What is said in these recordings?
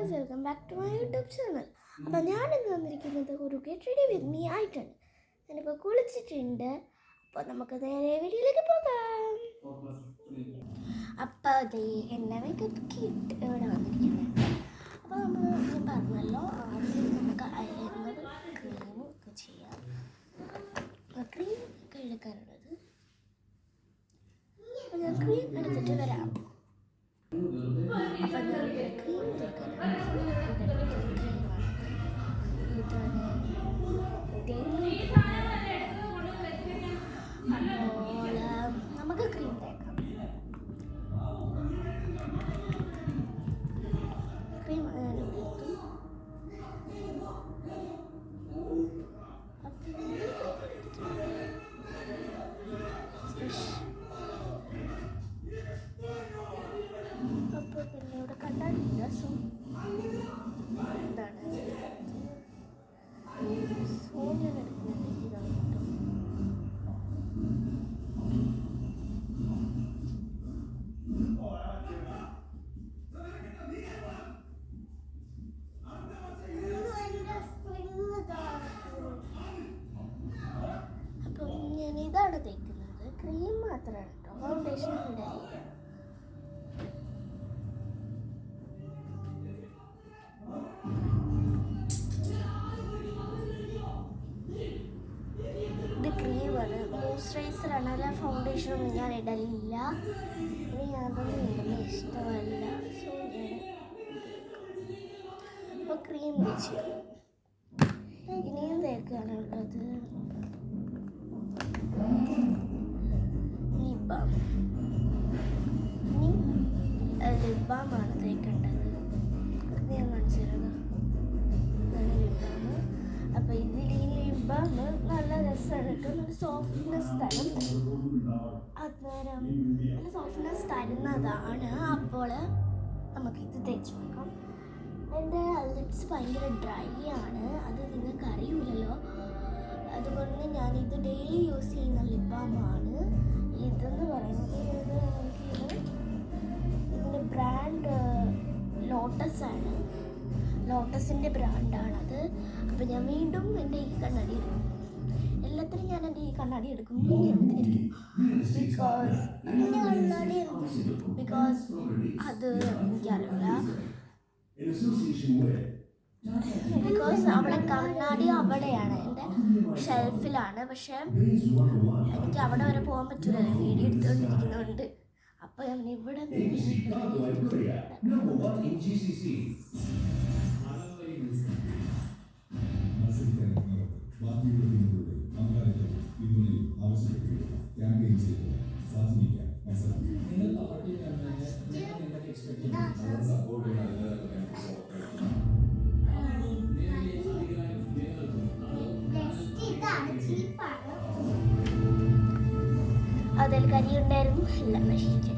Guys, welcome back to my YouTube channel. അപ്പോൾ ഞാനിന്ന് വന്നിരിക്കുന്നത് ഒരു ഗെറ്റ് റെഡി വിത്ത് മീ ആയിട്ടാണ്. ഞാനിപ്പോൾ കുളിച്ചിട്ടുണ്ട്. അപ്പോൾ നമുക്ക് നേരെ വീഡിയോയിലേക്ക് പോകാം. അപ്പോൾ അത് എൻ്റെ മേക്കപ്പ് കിറ്റ് ഇവിടെ വന്നിരിക്കുന്നത്. അപ്പോൾ ഞാൻ പറഞ്ഞല്ലോ, ആദ്യം നമുക്ക് അയക്കുന്നത് ക്രീം ഒക്കെ ചെയ്യാം. ക്രീം ഒക്കെ എടുക്കാനുള്ളത്. അപ്പോൾ ഞാൻ ക്രീം എടുത്തിട്ട് വരാം. അപ്പം ഞാൻ ക്രീം അപ്പോൾ നമുക്ക് ക്രീം തേക്കാം. ക്രീം അപ്പോൾ പിന്നെ ഇവിടെ കണ്ടാലില്ല. സോ എന്താണ് സോ ഞാൻ എടുക്കുന്നത് ഇതാണ് കേട്ടോ. അപ്പോൾ ഞാൻ ഇതാണ് തേക്കുന്നത്. ക്രീം മാത്രമാണ് കേട്ടോ, ഫൗണ്ടേഷൻ ഇടാറില്ല. ഇത് ക്രീമാണ്, മോയ്സ്ചറൈസറാണ്. അല്ല, ഫൗണ്ടേഷനൊന്നും ഞാൻ ഇടലില്ല. ഇനി ഞാനതൊന്നും ഇടുന്ന ഇഷ്ടമല്ല. സോ ഞാൻ ഇപ്പോൾ ക്രീം വെച്ച് ഇനിയും തേക്കാനുള്ളത് ലിപ് ബാം. ഇനി ലിപ് ബാമാണ് തേക്കേണ്ടത്. ഞാൻ കാണിച്ചിരുന്നത് ലിപ് ബാം. അപ്പോൾ ഇതിൽ ഈ ലിപ് ബാം നല്ല രസമാണ് കേട്ടോ. നല്ല സോഫ്റ്റ്നെസ് തരും. അന്നേരം നല്ല സോഫ്റ്റ്നെസ് തരുന്നതാണ്. അപ്പോൾ നമുക്കിത് തേച്ച് നോക്കാം. എൻ്റെ ലിപ്സ് ഭയങ്കര ഡ്രൈ ആണ്, അത് നിങ്ങൾക്ക് അറിയില്ലല്ലോ. അതുകൊണ്ട് ഞാനിത് ഡെയിലി യൂസ് ചെയ്യുന്ന ലിപ് ബാമാണ്. ഇതെന്ന് പറയുന്നത് ഇതിൻ്റെ ബ്രാൻഡ് ലോട്ടസ് ആണ്. ലോട്ടസിൻ്റെ ബ്രാൻഡാണത്. അപ്പോൾ ഞാൻ വീണ്ടും എൻ്റെ ഈ കണ്ണാടി എടുക്കും. എല്ലാത്തിനും ഞാൻ എൻ്റെ ഈ കണ്ണാടി എടുക്കും. ബിക്കോസ് അത് എനിക്കറിയില്ല. ബിക്കോസ് അവിടെ കണ്ണാടി അവിടെയാണ്, എൻ്റെ ഷെൽഫിലാണ്. പക്ഷെ എനിക്ക് അവിടെ വരെ പോകാൻ പറ്റില്ലല്ലോ, വീഡിയോ എടുത്തുകൊണ്ടിരിക്കുന്നതുകൊണ്ട്. അപ്പോൾ ഞാൻ ഇവിടെ അതിൽ കരിയുണ്ടായിരുന്നു, എല്ലാം നശിച്ചു.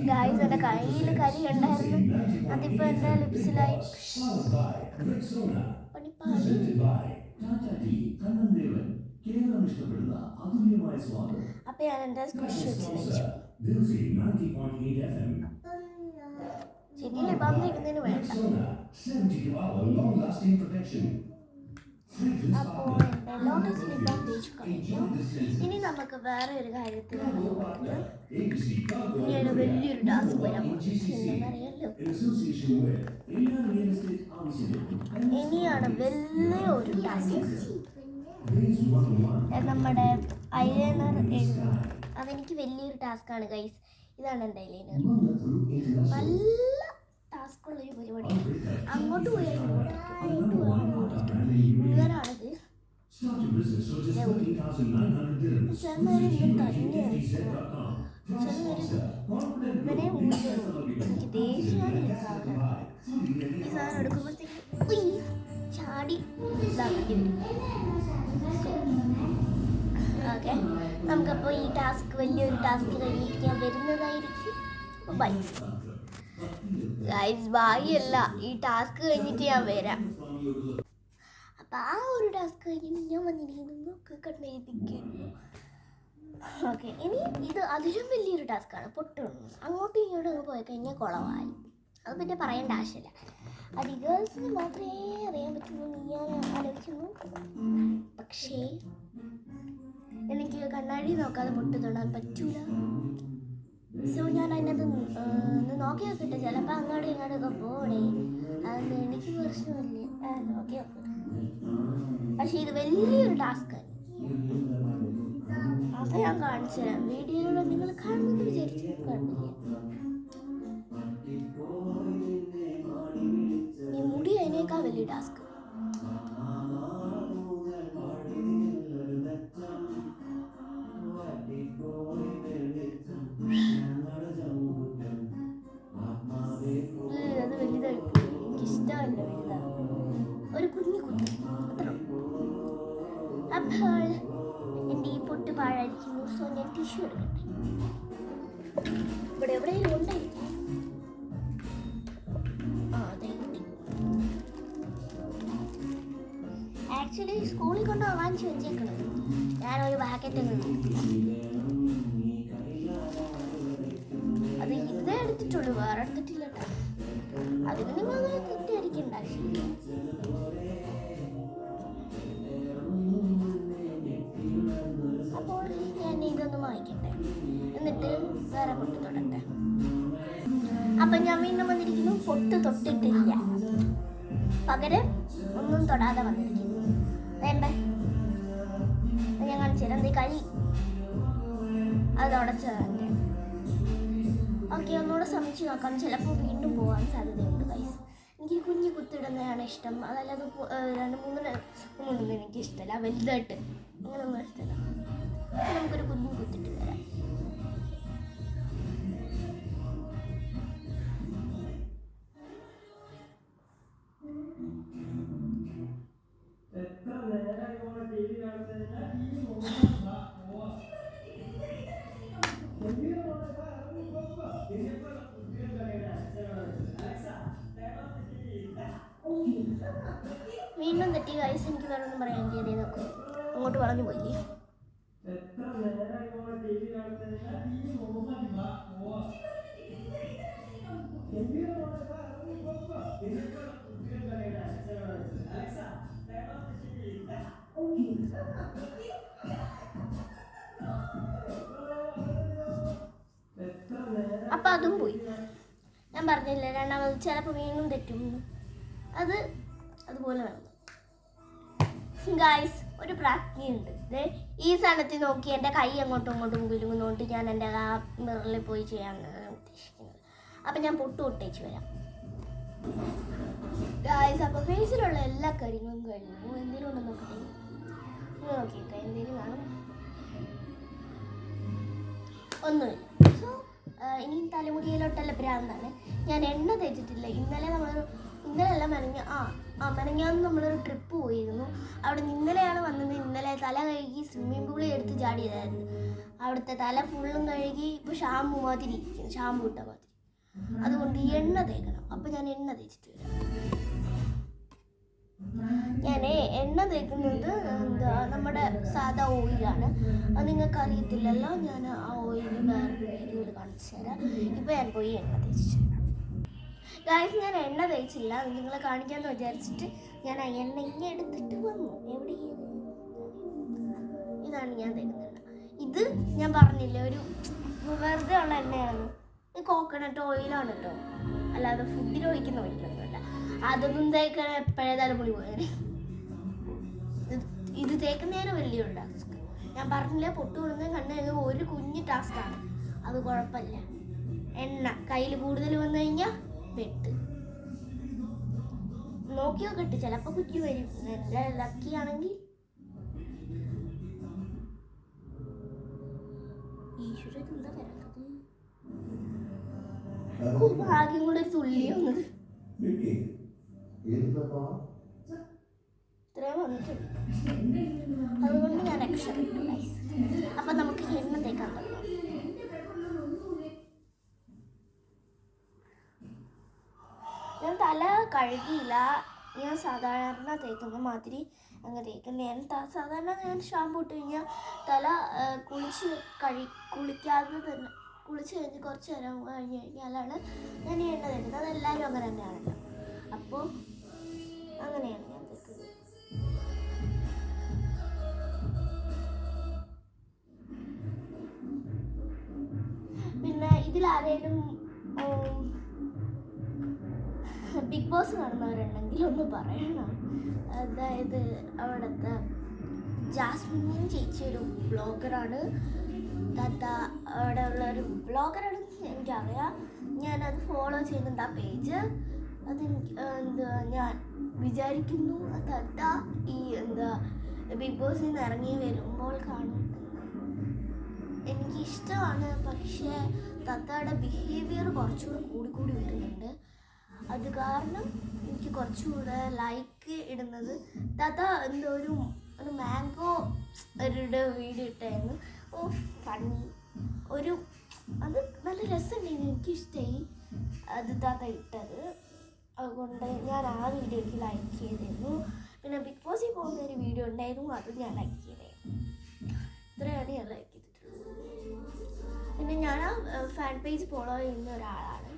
ഗായ്സ്, എൻ്റെ കയ്യിൽ കരി ഉണ്ടായിരുന്നു. അതിപ്പോൾ എൻ്റെ ലിപ്സിലായി അപ്പോൾ ഞാൻ എൻ്റെ സ്ക്വിഷ് വെച്ച് വെച്ചു. ശരിക്കും ലിപ് ബാം തേക്കുന്നതിന് വേണ്ട. അപ്പോൾ എൻ്റെ ലോട്ടസ് ലിപ് ബാം തേച്ച് കഴിഞ്ഞു. ഇനി നമുക്ക് വേറെ ഒരു കാര്യത്തിലാണ് പോകുന്നത്. ഇനിയാണ് വലിയൊരു ടാസ്ക് വരാൻ പോകുന്നത്. എന്താണെന്നറിയാമല്ലോ, ഇനിയാണ് വലിയൊരു ടാസ്ക്. നമ്മുടെ ഐലൈനർ എഴുതുന്നത്, അതെനിക്ക് വലിയൊരു ടാസ്ക്കാണ് ഗൈസ്. ഇതാണ് എൻ്റെ ഐലൈനർ. നല്ല ടാസ്ക്കുള്ളൊരു പരിപാടിയാണ്. അങ്ങോട്ട് പോയാൽ ഇങ്ങോട്ട്, അങ്ങോട്ട് പോയാൽ അങ്ങോട്ട്. ഇങ്ങനാണിത്. ചില നേരം ഇങ്ങനെ തന്നെയാണ്, ചില നേരം ഇവനെ എനിക്ക് ദേഷ്യമാണ് ഈ സാധനം. ഈ സാധനം എടുക്കുമ്പോഴത്തേക്ക് ചാടി ഇതാക്കേണ്ടി വരും. ഓക്കെ, നമുക്കപ്പോൾ ഈ ടാസ്ക്, വലിയൊരു ടാസ്ക് കഴിഞ്ഞിട്ട് ഞാൻ വരുന്നതായിരിക്കും. ബൈ ഗൈസ്, ബൈ അല്ല, ഈ ടാസ്ക് കഴിഞ്ഞിട്ട് ഞാൻ വരാം. അപ്പം ആ ഒരു ടാസ്ക് കഴിഞ്ഞിട്ട് ഞാൻ വന്നിരിക്കുന്നു. കണ്ണെഴുതിക്കുന്നു. ഓക്കെ, ഇനി ഇത് അതിലും വലിയൊരു ടാസ്ക്കാണ് പൊട്ടുന്നത്. അങ്ങോട്ടും ഇങ്ങോട്ടും അങ്ങ് പോയി കഴിഞ്ഞാൽ കുളമായി. അത് പിന്നെ പറയേണ്ട ആവശ്യമില്ല. അത് ഗേൾസിന് മാത്രമേ അറിയാൻ പറ്റുള്ളൂ എന്ന് ഞാൻ ആലോചിക്കുന്നു. പക്ഷേ എനിക്ക് കണ്ണാടി നോക്കാതെ പൊട്ട് തൊടാൻ പറ്റൂല. സോ ഞാൻ അതിനകത്ത് നോക്കി നോക്കിയിട്ട് ചിലപ്പോൾ അങ്ങോട്ടും ഇങ്ങോട്ടൊക്കെ പോണേ. അതൊന്നും എനിക്ക് പ്രശ്നമില്ല, നോക്കി നോക്കും. പക്ഷെ ഇത് വലിയൊരു ടാസ്ക്കാണ്. അത് ഞാൻ കാണിച്ചു തരാം. വീഡിയോയിലൂടെ നിങ്ങൾ കാണുമെന്ന് വിചാരിച്ചു. കണ്ടില്ല, ഈ മുടി അതിനേക്കാൾ വലിയ ടാസ്ക്. അത് വലുതായി പോയി, എനിക്കിഷ്ടമല്ല വലുതാണ്. ഒരു കുഞ്ഞു കുഞ്ഞു അത്ര. അപ്പോൾ എൻ്റെ ഈ പൊട്ട് പാഴായിരിക്കുന്നു. സോ ഞാൻ ടിഷ്യൂ എടുക്കട്ടെ. ഇവിടെ എവിടെയെങ്കിലും ഉണ്ടായിരിക്കും. ആക്ച്വലി സ്കൂളിൽ കൊണ്ട് വാങ്ങിച്ചു വെച്ചേക്കണം. ഞാനൊരു പാക്കറ്റ് അത് ഇതേ എടുത്തിട്ടുള്ളൂ, വേറെ എടുത്തിട്ടില്ല കേട്ടോ. അതിന് നിങ്ങൾ അങ്ങനെ തെറ്റിദ്ധരിക്കണ്ട. അപ്പോൾ ഞാൻ ഇതൊന്ന് വാങ്ങിക്കട്ടെ, എന്നിട്ട് വേറെ പൊട്ട് തൊടട്ടെ. അപ്പം ഞാൻ വീണ്ടും വന്നിരിക്കുന്നു. പൊട്ട് തൊട്ടിട്ടില്ല, പകരം ഒന്നും തൊടാതെ വന്നിരിക്കുന്നു. വേണ്ടേ, ഞാൻ കാണിച്ചു തരാം. എന്തീ കഴി അത് ഉടച്ചതല്ലേ. ഓക്കെ, ഒന്നുകൂടെ ശ്രമിച്ച് നോക്കാം. ചിലപ്പോൾ വീണ്ടും പോകാൻ സാധ്യതയുണ്ട് ഗൈസ്. എനിക്ക് കുഞ്ഞു കുത്തിടുന്നതാണ് ഇഷ്ടം. അതല്ലാതെ 2-3 എനിക്ക് ഇഷ്ടമല്ല. വലുതായിട്ട് അങ്ങനെയൊന്നും ഇഷ്ടമല്ല. നമുക്കൊരു കുഞ്ഞു കുത്തിട്ട് തരാം. വീണ്ടും തെറ്റി ഗൈസ്. എനിക്ക് വേറെ ഒന്നും പറയാൻ ചെയ്തേ നോക്കും. അങ്ങോട്ട് പറഞ്ഞു പോയില്ലേ. അപ്പം അതും പോയി. ഞാൻ പറഞ്ഞില്ലേ, രണ്ടാമത് ചിലപ്പോൾ വീണ്ടും തെറ്റും. അതുപോലെ വേണം ഗായ്സ്. ഒരു പ്രാക്തിയുണ്ട്. ഈ സ്ഥലത്ത് നോക്കി എൻ്റെ കൈ അങ്ങോട്ടും ഇങ്ങോട്ടും കുലുങ്ങുന്നോണ്ട് ഞാൻ എൻ്റെ ആ മിററിൽ പോയി ചെയ്യാനാണ് ഉദ്ദേശിക്കുന്നത്. അപ്പം ഞാൻ പൊട്ടേച്ച് വരാം ഗായ്സ്. അപ്പോൾ ഫേസിലുള്ള എല്ലാ കാര്യങ്ങളും കഴിഞ്ഞു. എന്തെങ്കിലും ഉണ്ടെന്ന് നോക്കട്ടെ. നോക്കിയിട്ട് എന്തെങ്കിലും കാണും. ഒന്നുമില്ല. സോ ഇനിയും തലമുടിയിലോട്ടുള്ള ഭ്രാന്താണ്. ഞാൻ എണ്ണ തേച്ചിട്ടില്ല. ഇന്നലെയല്ല മെനഞ്ഞാന്ന് നമ്മളൊരു ട്രിപ്പ് പോയിരുന്നു. അവിടെ ഇന്നലെയാണ് വന്നത്. ഇന്നലെ തല കഴുകി സ്വിമ്മിംഗ് പൂളിൽ എടുത്ത് ചാടിയതായിരുന്നു. അവിടുത്തെ തല ഫുള്ളും കഴുകി ഇപ്പോൾ ഷാമ്പു മാതിരി ഇരിക്കുന്നു, ഷാമ്പു ഇട്ട മാതിരി. അതുകൊണ്ട് എണ്ണ തേക്കണം. അപ്പോൾ ഞാൻ എണ്ണ തേച്ചിട്ട് വരാം. ഞാൻ എണ്ണ തേക്കുന്നത് നമ്മുടെ സാധാ ഓയിലാണ്. അത് നിങ്ങൾക്ക് അറിയത്തില്ലല്ലോ. ഞാൻ ആ ഓയിൽ വേറൊരു വീഡിയോയിൽ കാണിച്ചു തരാം. ഇപ്പോൾ ഞാൻ പോയി എണ്ണ തേച്ചിട്ട് വരാം ഗായ്സ്. ഞാൻ എണ്ണ തേച്ചില്ല, അത് നിങ്ങളെ കാണിക്കാമെന്ന് വിചാരിച്ചിട്ട് ഞാൻ ആ എണ്ണ ഇങ്ങനെ എടുത്തിട്ട് വന്നു. ഇതാണ് ഞാൻ തേക്കുന്ന എണ്ണ. ഇത് ഞാൻ പറഞ്ഞില്ല, ഒരു വെറുതെ ഉള്ള എണ്ണയാണ്. ഇത് കോക്കനട്ട് ഓയിലാണ് കേട്ടോ, അല്ലാതെ ഫുഡിൽ ഒഴിക്കുന്ന ഓയിലൊന്നുമല്ല. അതൊന്നും തേക്കാൻ എപ്പോഴേ തലമുടി പോയാൽ. ഇത് തേക്കുന്നതിന് വലിയൊരു ടാസ്ക്. ഞാൻ പറഞ്ഞില്ല, പൊട്ട് കൊടുക്കുന്നതും കണ്ടു ഒരു കുഞ്ഞു ടാസ്ക്കാണ്. അത് കുഴപ്പമില്ല. എണ്ണ കയ്യിൽ കൂടുതൽ വന്നു കഴിഞ്ഞാൽ വെട്ട് നോക്കി നോക്കട്ടെ, ചിലപ്പോൾ കുറ്റി വരും. എൻ്റെ ലക്കിയാണെങ്കിൽ ഈശ്വരൻ എന്താ വരാത്തത്? ഭാഗ്യം കൂടെ ഒരു തുള്ളി വന്നത്. ഇത്രയും വന്നിട്ടുണ്ട്. അതുകൊണ്ട് ഞാൻ രക്ഷപ്പെട്ടു ഗൈസ്. അപ്പം നമുക്ക് എണ്ണ തേക്കാൻ തുടങ്ങാം. ഞാൻ തല കഴുകിയില്ല, ഞാൻ സാധാരണ തേക്കുന്ന മാതിരി അങ്ങ് തേക്കുന്നത്. സാധാരണ ഞാൻ ഷാമ്പു ഇട്ട് കഴിഞ്ഞാൽ തല കുളിക്കാതെ തന്നെ കുളിച്ച് കഴിഞ്ഞ് കുറച്ച് നേരം കഴിഞ്ഞ് കഴിഞ്ഞാലാണ് ഞാൻ ഈ എണ്ണ തേക്കുന്നത്. അതെല്ലാവരും അങ്ങനെ തന്നെയാണല്ലോ. അപ്പോൾ അങ്ങനെയാണ് ഞാൻ തേക്കുന്നത്. പിന്നെ ഇതിലാരേലും ബിഗ് ബോസ് കാണുന്നവരുണ്ടെങ്കിൽ ഒന്ന് പറയണം. അതായത് അവിടുത്തെ ജാസ്മിൻ ചേച്ചി ഒരു ബ്ലോഗറാണ്. താത്ത അവിടെ ഉള്ള ഒരു ബ്ലോഗറാണെന്ന് എനിക്കറിയാം. ഞാനത് ഫോളോ ചെയ്യുന്നുണ്ട് ആ പേജ്. ഞാൻ വിചാരിക്കുന്നു താത്ത ഈ ബിഗ് ബോസിൽ നിന്ന് ഇറങ്ങി വരുമ്പോൾ കാണും. എനിക്കിഷ്ടമാണ്, പക്ഷേ താത്തയുടെ ബിഹേവിയർ കുറച്ചുകൂടി കൂടി വരുന്നുണ്ട്. അത് കാരണം എനിക്ക് കുറച്ചുകൂടെ ലൈക്ക് ഇടുന്നത് താത്ത ഒരു മാംഗോ വീഡിയോ ഇട്ടായിരുന്നു. ഫണ്ണി അത് നല്ല രസമുണ്ടായിരുന്നു, എനിക്കിഷ്ടമായി അത് താത്ത ഇട്ടത്. അതുകൊണ്ട് ഞാൻ ആ വീഡിയോയ്ക്ക് ലൈക്ക് ചെയ്തിരുന്നു. പിന്നെ ബിഗ് ബോസിൽ പോകുന്ന ഒരു വീഡിയോ ഉണ്ടായിരുന്നു, അത് ഞാൻ ലൈക്ക് ചെയ്തായിരുന്നു. ഇത്രയാണ് ഞാൻ ലൈക്ക് ചെയ്തിട്ടുള്ളത്. പിന്നെ ഞാൻ ആ ഫാൻ പേജ് ഫോളോ ചെയ്യുന്ന ഒരാളാണ്.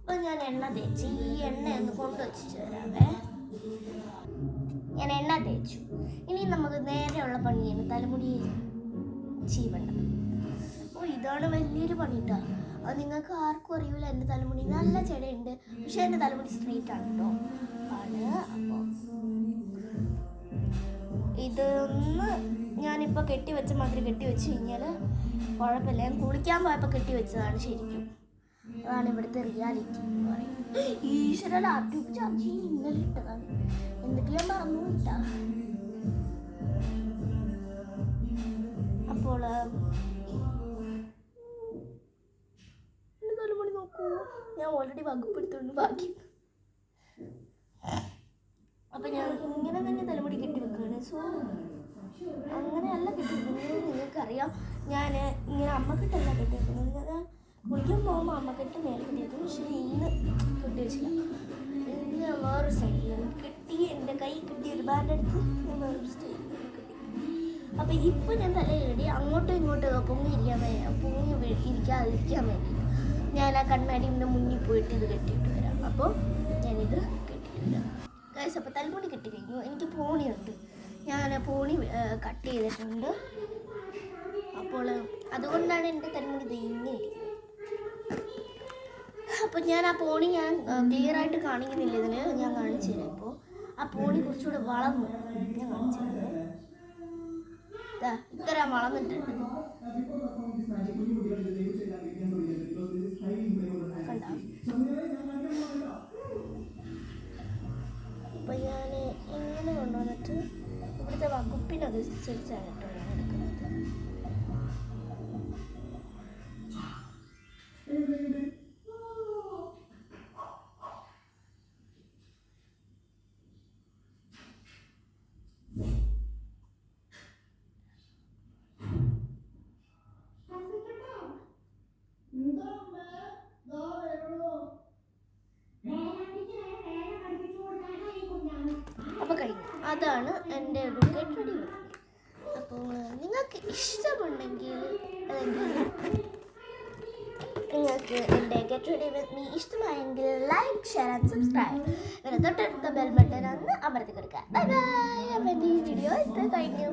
അപ്പം ഞാൻ എണ്ണ തേച്ച് ഈ എണ്ണ ഒന്ന് കൊണ്ടുവച്ചിട്ട് തരാവേ. ഞാൻ എണ്ണ തേച്ചു. ഇനി നമുക്ക് നേരെയുള്ള പണിയാണ് തലമുടിയിൽ ചീവണ്ട. ഇതാണ് വലിയൊരു പണിട്ടാ. അത് നിങ്ങൾക്ക് ആർക്കും അറിയില്ല. എൻ്റെ തലമുടി നല്ല ചെടയുണ്ട്, പക്ഷെ എൻ്റെ തലമുടി സ്ട്രെയിറ്റ് ആണ് കേട്ടോ ആണ്. അപ്പോൾ ഇതൊന്ന് ഞാനിപ്പോൾ കെട്ടിവെച്ച മാതിരി കെട്ടിവെച്ച് കഴിഞ്ഞാൽ കുഴപ്പമില്ല. ഞാൻ കുളിക്കാൻ പോയപ്പോൾ കെട്ടിവെച്ചതാണ് ശരിക്കും. അതാണ് ഇവിടുത്തെ റിയാലിറ്റി എന്ന് പറയുന്നത്. ഈശ്വര ലാപ്ടോപ്പ് ചാർജ് ചെയ്ത് ഇന്നലെ ഇട്ടതാണ്, എന്നിട്ട് ഞാൻ മറന്നു ഇട്ടാ. അപ്പോൾ എൻ്റെ തലമുടി നോക്കൂ, ഞാൻ ഓൾറെഡി വകുപ്പെടുത്തുകൊണ്ട് ബാക്കി. അപ്പം ഞാൻ ഇങ്ങനെ തന്നെ തലമുടി കെട്ടി വെക്കുകയാണ്. സോ അങ്ങനെയല്ല കെട്ടി വെക്കുന്നത്, നിങ്ങൾക്കറിയാം. ഞാൻ ഇങ്ങനെ അമ്മക്കെട്ടല്ല കെട്ടി വെക്കുന്നത്. ഞാൻ കുളിക്കാൻ പോകുമ്പോൾ അമ്മക്കെട്ട് മേലെ കെട്ടി വെക്കും. പക്ഷേ ഇന്ന് കെട്ടി വെച്ചില്ല. ഇന്ന് വേറൊരു സൈഡിൽ കെട്ടി എൻ്റെ കൈ കെട്ടി ഒരു ബാൻഡെടുത്ത് ഞാൻ വേറൊരു സ്റ്റൈലിൽ കെട്ടി. അപ്പം ഇപ്പം ഞാൻ തല കെട്ടി അങ്ങോട്ടും ഇങ്ങോട്ടും പൊങ്ങിയിരിക്കാൻ ഇരിക്കാതിരിക്കാൻ വേണ്ടി ഞാൻ ആ കണ്ണാടിൻ്റെ മുന്നിൽ പോയിട്ട് ഇത് കെട്ടിയിട്ട് വരാം. അപ്പോൾ ഞാനിത് കെട്ടിയിട്ട് വരാം ഗൈസ്. അപ്പോൾ തലമുടി കെട്ടി കഴിഞ്ഞു. എനിക്ക് പോണിയുണ്ട്, ഞാൻ പോണി കട്ട് ചെയ്തിട്ടുണ്ട്. അപ്പോൾ അതുകൊണ്ടാണ് എൻ്റെ തലമുടി ഇങ്ങനെ ഇരിക്കുന്നത്. അപ്പോൾ ഞാൻ ആ പോണി ക്ലിയറായിട്ട് കാണിക്കുന്നില്ല ഇതിൽ, ഞാൻ കാണിച്ചു തരാം. ഇപ്പോൾ ആ പോണി കുറച്ചുകൂടെ വളർന്നു, ഞാൻ കാണിച്ചു തരാം. ഇത്ര വളർന്നിട്ടുണ്ട് കണ്ടോ. അപ്പോൾ ഞാൻ ഇങ്ങനെ കൊണ്ടുവന്നിട്ട് ഇവിടുത്തെ വകുപ്പിനനുസരിച്ചാണ് കേട്ടോ ഞാൻ എടുക്കുന്നത്. അപ്പോൾ കഴിഞ്ഞു. അതാണ് എൻ്റെ ഒരു ഗെറ്റ് റെഡി വീഡിയോ. അപ്പോൾ നിങ്ങൾക്ക് ഇഷ്ടമുണ്ടെങ്കിൽ നിങ്ങൾക്ക് എൻ്റെ ഗെറ്റ് റെഡി വിത്ത് മീ ഇഷ്ടമായെങ്കിൽ ലൈക്ക്, ഷെയർ ആൻഡ് സബ്സ്ക്രൈബ്. പിന്നെ തൊട്ടടുത്ത ബെൽ ബട്ടൺ ഒന്ന് അമർത്തി കൊടുക്കുക. Bye bye. അപ്പോൾ എൻ്റെ ഈ വീഡിയോ ഇത് കഴിഞ്ഞു.